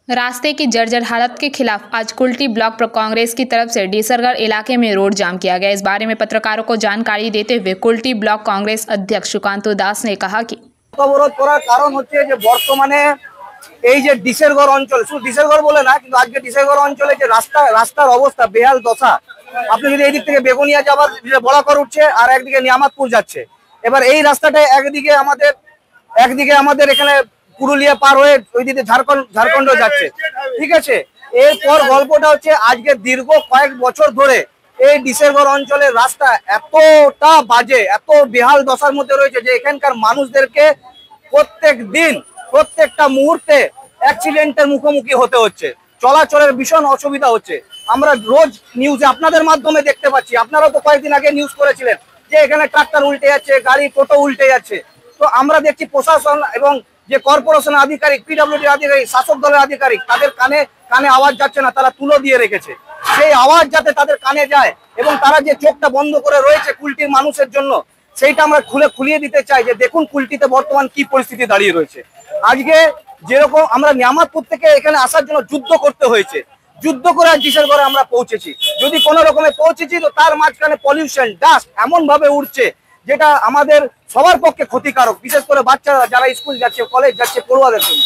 रास्ते की जर्जर हालत के खिलाफ आज कुल्टी ब्लॉक कांग्रेस की तरफ से डीसरगढ़ इलाके में रोड जाम किया गया। इस बारे में पत्रकारों को जानकारी देते हुए कुल्टी ब्लॉक कांग्रेस अध्यक्ष सुकांतो दास ने कहा कि অবরোধ করার কারণ হচ্ছে যে বর্তমানে এই যে ডিসেরগড় অঞ্চল, শুধু ডিসেরগড় বলে না, কিন্তু আজকে ডিসেরগড় অঞ্চলে যে রাস্তার অবস্থা বেহাল দশা। আপনি যদি এই দিক থেকে বেগুনিয়া যাবার বলাকর উঠছে আর একদিকে নিয়ামতপুর যাচ্ছে। এবার এই রাস্তাটা একদিকে আমাদের এখানে পুরুলিয়া পার হয়ে ওইদিকে ঝাড়খণ্ড যাচ্ছে, ঠিক আছে। এরপর গল্পটা হচ্ছে আজকে দীর্ঘ কয়েক বছর ধরে এই ডিসেরগড় অঞ্চলের রাস্তা এতটা বাজে, এত বেহাল দশার মধ্যে রয়েছে যে এখানকার মানুষদেরকে প্রত্যেকটা মুহূর্তে অ্যাক্সিডেন্টের মুখোমুখি হতে হচ্ছে, চলাচলের ভীষণ অসুবিধা হচ্ছে। আমরা রোজ নিউজে আপনাদের মাধ্যমে দেখতে পাচ্ছি, আপনারাও তো কয়েকদিন আগে নিউজ করেছিলেন যে এখানে ট্রাক্টর উল্টে যাচ্ছে, গাড়ি টোটো উল্টে যাচ্ছে। তো আমরা দেখছি প্রশাসন এবং যে কর্পোরেশন আধিকারিক, পিডব্লিউডি আধিকারিক, শাসক দলের আধিকারিক, তাদের কানে আওয়াজ যাচ্ছে না, তারা তুলো দিয়ে রেখেছে। সেই আওয়াজ যাতে তাদের কানে যায় এবং তারা যে চোখটা বন্ধ করে রয়েছে কুলটির মানুষের জন্য, সেইটা আমরা খুলিয়ে দিতে চাই যে দেখুন কুলটিতে বর্তমান কি পরিস্থিতি দাঁড়িয়ে রয়েছে। আজকে যেরকম আমরা নিয়ামতপুর থেকে এখানে আসার জন্য যুদ্ধ করতে হয়েছে, যুদ্ধ করে ডিসেরগড়ে আমরা পৌঁছেছি। যদি কোনো রকমে পৌঁছেছি তো তার মাঝখানে পলিউশন, ডাস্ট এমন ভাবে উঠছে যেটা আমাদের সবার পক্ষে ক্ষতিকারক, বিশেষ করে বাচ্চারা যারা স্কুল যাচ্ছে, কলেজ যাচ্ছে, পড়ুয়াদের জন্য,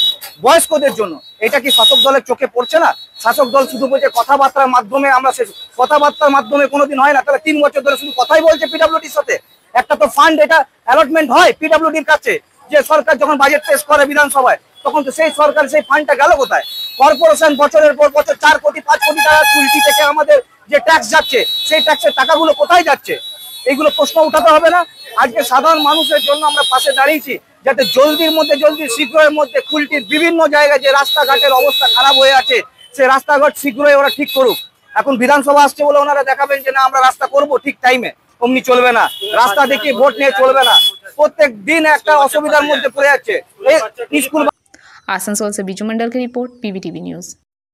বয়স্কদের জন্য। এটা কি শাসক দলের চোখে পড়ছে না? শাসক দল শুধু বলছে কথাবার্তার মাধ্যমে, আমরা কথাবার্তার মাধ্যমে কোনোদিন হয় না। তাহলে 3 বছর ধরে শুধু কথাই বলছে পিডব্লিউডির সাথে। একটা তো ফান্ড এটা অ্যালটমেন্ট হয় পিডব্লিউডির কাছে, যে সরকার যখন বাজেট পেশ করে বিধানসভায়, তখন তো সেই সরকার সেই ফান্ডটা গেল কোথায়? কর্পোরেশন বছরের পর বছর 4 কোটি 5 কোটি টাকা কুলটি থেকে আমাদের যে ট্যাক্স যাচ্ছে, সেই ট্যাক্সের টাকাগুলো কোথায় যাচ্ছে? এইগুলো প্রশ্ন উঠাতে হবে না? আজকে সাধারণ মানুষের জন্য আমরা পাশে দাঁড়িয়েছি যাতে জলদি শীঘ্রের মধ্যে কুলটির বিভিন্ন জায়গায় যে রাস্তাঘাটের অবস্থা খারাপ হয়ে আছে, সেই রাস্তাঘাট শীঘ্রই ওরা ঠিক করুক। এখন বিধানসভা আসছে বলে ওনারা দেখাবেন যে না আমরা রাস্তা করব ঠিক টাইমে, অমনি চলবে না। রাস্তা দেখে ভোট নিয়ে চলবে না, প্রত্যেক দিন একটা অসুবিধার মধ্যে পড়ে যাচ্ছে। স্কুল। आसनसोल से बीजू मंडल की रिपोर्ट, पीबीटीवी न्यूज।